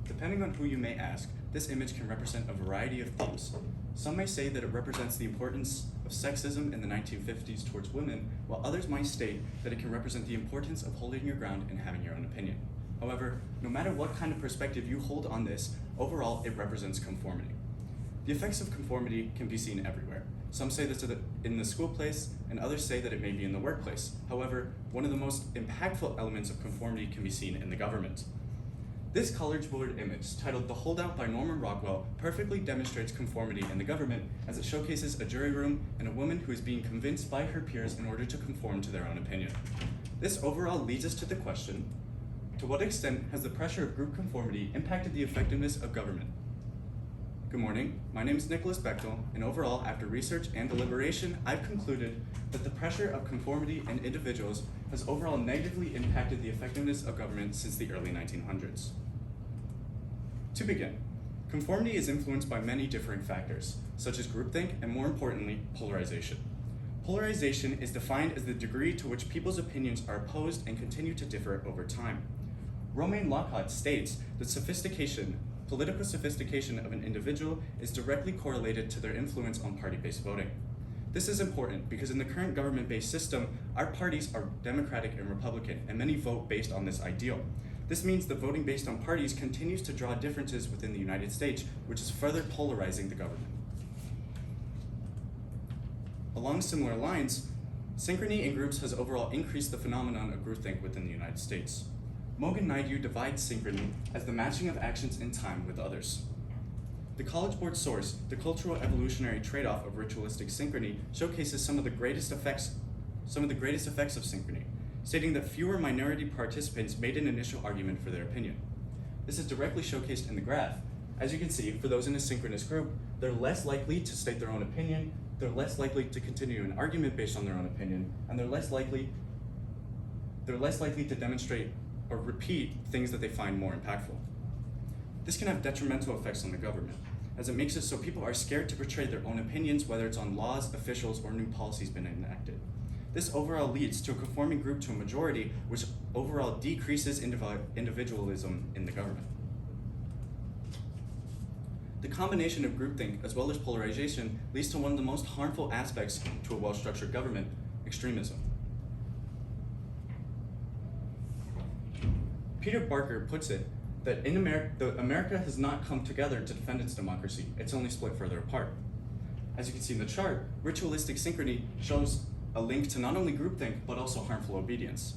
Depending on who you may ask, this image can represent a variety of themes. Some may say that it represents the importance of sexism in the 1950s towards women, while others might state that it can represent the importance of holding your ground and having your own opinion. However, no matter what kind of perspective you hold on this, overall it represents conformity. The effects of conformity can be seen everywhere. Some say this in the school place, and others say that it may be in the workplace. However, one of the most impactful elements of conformity can be seen in the government. This college board image, titled "The Holdout" by Norman Rockwell, perfectly demonstrates conformity in the government, as it showcases a jury room and a woman who is being convinced by her peers in order to conform to their own opinion. This overall leads us to the question, to what extent has the pressure of group conformity impacted the effectiveness of government? Good morning, my name is Nicholas Bechtel, and overall, after research and deliberation, I've concluded that the pressure of conformity in individuals has overall negatively impacted the effectiveness of government since the early 1900s. To begin, conformity is influenced by many differing factors, such as groupthink and, more importantly, polarization. Polarization is defined as the degree to which people's opinions are opposed and continue to differ over time. Romain Lockhart states that political sophistication of an individual is directly correlated to their influence on party-based voting. This is important because in the current government-based system, our parties are Democratic and Republican, and many vote based on this ideal. This means that voting based on parties continues to draw differences within the United States, which is further polarizing the government. Along similar lines, synchrony in groups has overall increased the phenomenon of groupthink within the United States. Mogan Naidu divides synchrony as the matching of actions in time with others. The College Board source, The Cultural Evolutionary Trade-off of Ritualistic Synchrony, showcases some of the greatest effects of synchrony, stating that fewer minority participants made an initial argument for their opinion. This is directly showcased in the graph. As you can see, for those in a synchronous group, they're less likely to state their own opinion, they're less likely to continue an argument based on their own opinion, and they're less likely to demonstrate or repeat things that they find more impactful. This can have detrimental effects on the government, as it makes it so people are scared to portray their own opinions, whether it's on laws, officials, or new policies being enacted. This overall leads to a conforming group to a majority, which overall decreases individualism in the government. The combination of groupthink as well as polarization leads to one of the most harmful aspects to a well-structured government, extremism. Peter Barker puts it that in America has not come together to defend its democracy, it's only split further apart. As you can see in the chart, ritualistic synchrony shows a link to not only groupthink, but also harmful obedience.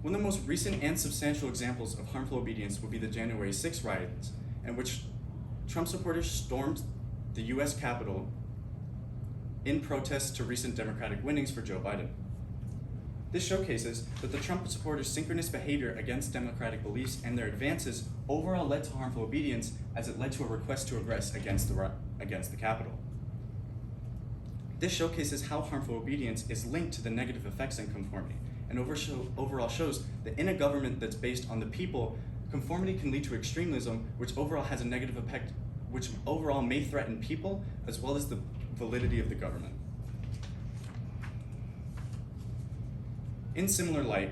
One of the most recent and substantial examples of harmful obedience would be the January 6th riots, in which Trump supporters stormed the US Capitol in protest to recent Democratic winnings for Joe Biden. This showcases that the Trump supporters' synchronous behavior against democratic beliefs and their advances overall led to harmful obedience, as it led to a request to aggress against the Capitol. This showcases how harmful obedience is linked to the negative effects in conformity, and overall shows that in a government that's based on the people, conformity can lead to extremism, which overall has a negative effect, which overall may threaten people as well as the validity of the government. In similar light,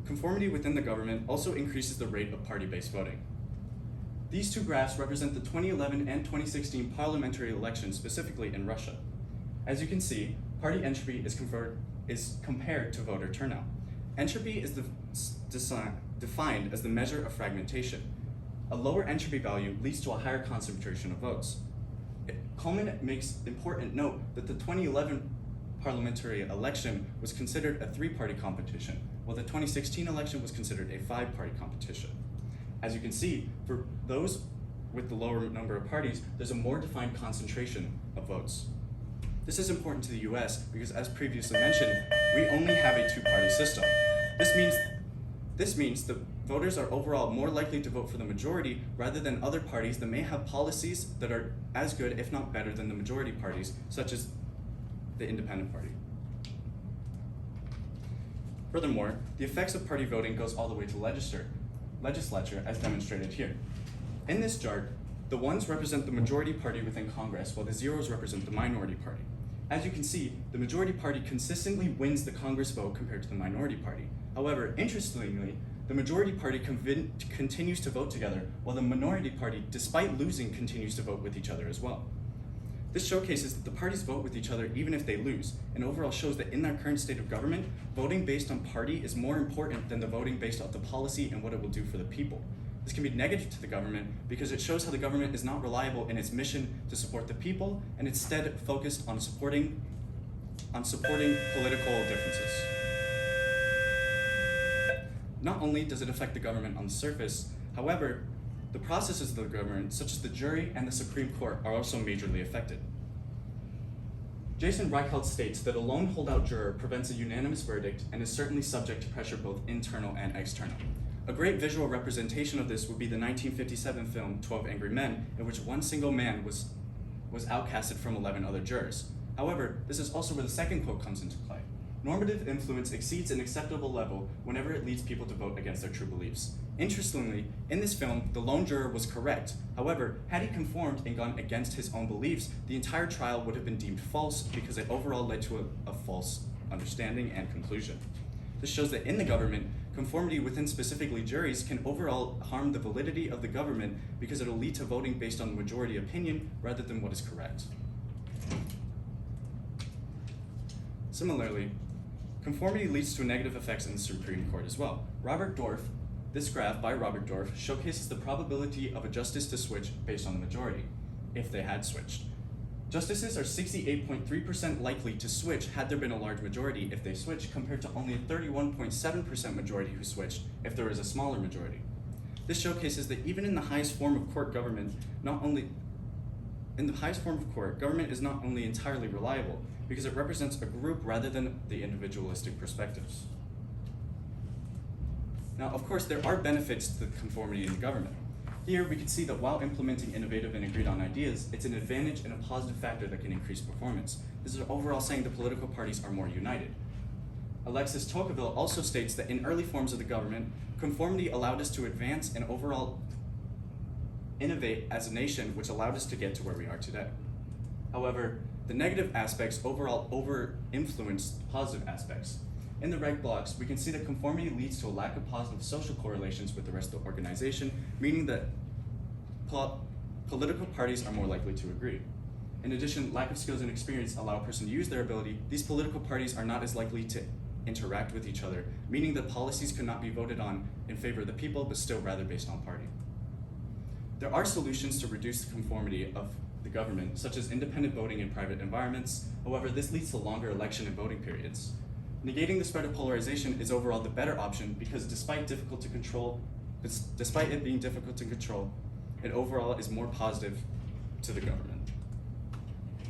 conformity within the government also increases the rate of party-based voting. These two graphs represent the 2011 and 2016 parliamentary elections, specifically in Russia. As you can see, party entropy is compared to voter turnout. Entropy is defined as the measure of fragmentation. A lower entropy value leads to a higher concentration of votes. Coleman makes important note that the 2011 parliamentary election was considered a three-party competition, while the 2016 election was considered a five-party competition. As you can see, for those with the lower number of parties, there's a more defined concentration of votes. This is important to the US because, as previously mentioned, we only have a two-party system. This means that voters are overall more likely to vote for the majority rather than other parties that may have policies that are as good, if not better, than the majority parties, such as the independent party. Furthermore, the effects of party voting goes all the way to legislature, as demonstrated here. In this chart, the ones represent the majority party within Congress, while the zeros represent the minority party. As you can see, the majority party consistently wins the Congress vote compared to the minority party. However, interestingly, The majority party continues to vote together, while the minority party, despite losing, continues to vote with each other as well. This showcases that the parties vote with each other even if they lose, and overall shows that in our current state of government, voting based on party is more important than the voting based off the policy and what it will do for the people. This can be negative to the government because it shows how the government is not reliable in its mission to support the people and instead focused on supporting political differences. Not only does it affect the government on the surface, however, the processes of the government, such as the jury and the Supreme Court, are also majorly affected. Jason Reichelt states that a lone holdout juror prevents a unanimous verdict and is certainly subject to pressure both internal and external. A great visual representation of this would be the 1957 film 12 Angry Men, in which one single man was outcasted from 11 other jurors. However, this is also where the second quote comes into play. Normative influence exceeds an acceptable level whenever it leads people to vote against their true beliefs. Interestingly, in this film, the lone juror was correct. However, had he conformed and gone against his own beliefs, the entire trial would have been deemed false because it overall led to a false understanding and conclusion. This shows that in the government, conformity within specifically juries can overall harm the validity of the government because it will lead to voting based on majority opinion rather than what is correct. Similarly, conformity leads to negative effects in the Supreme Court as well. This graph by Robert Dorff showcases the probability of a justice to switch based on the majority, if they had switched. Justices are 68.3% likely to switch had there been a large majority if they switched, compared to only a 31.7% majority who switched if there was a smaller majority. This showcases that even in the highest form of court, government is not only entirely reliable, because it represents a group rather than the individualistic perspectives. Now, of course, there are benefits to the conformity in the government. Here, we can see that while implementing innovative and agreed on ideas, it's an advantage and a positive factor that can increase performance. This is overall saying the political parties are more united. Alexis Tocqueville also states that in early forms of the government, conformity allowed us to advance and overall innovate as a nation, which allowed us to get to where we are today. However, the negative aspects overall over-influence positive aspects. In the red blocks, we can see that conformity leads to a lack of positive social correlations with the rest of the organization, meaning that political parties are more likely to agree. In addition, lack of skills and experience allow a person to use their ability. These political parties are not as likely to interact with each other, meaning that policies could not be voted on in favor of the people, but still rather based on party. There are solutions to reduce the conformity of the government, such as independent voting in private environments. However, this leads to longer election and voting periods. Negating the spread of polarization is overall the better option because despite it being difficult to control, it overall is more positive to the government.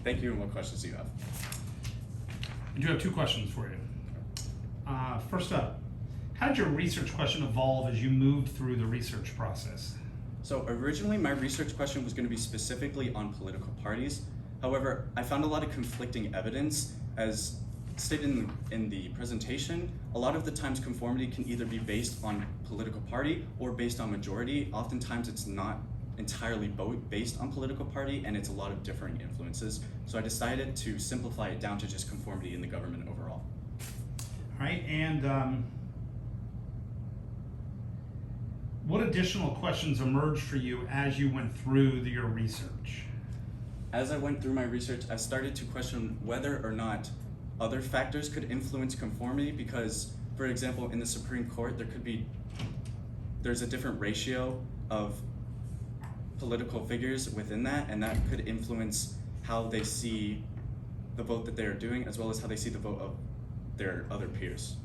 Thank you, and what questions do you have? I do have two questions for you. First up, how did your research question evolve as you moved through the research process? So originally my research question was going to be specifically on political parties. However, I found a lot of conflicting evidence. As stated in the presentation, a lot of the times conformity can either be based on political party or based on majority. Oftentimes it's not entirely based on political party, and it's a lot of differing influences. So I decided to simplify it down to just conformity in the government overall. All right, and what additional questions emerged for you as you went through your research? As I went through my research, I started to question whether or not other factors could influence conformity because, for example, in the Supreme Court, there's a different ratio of political figures within that, and that could influence how they see the vote that they are doing, as well as how they see the vote of their other peers.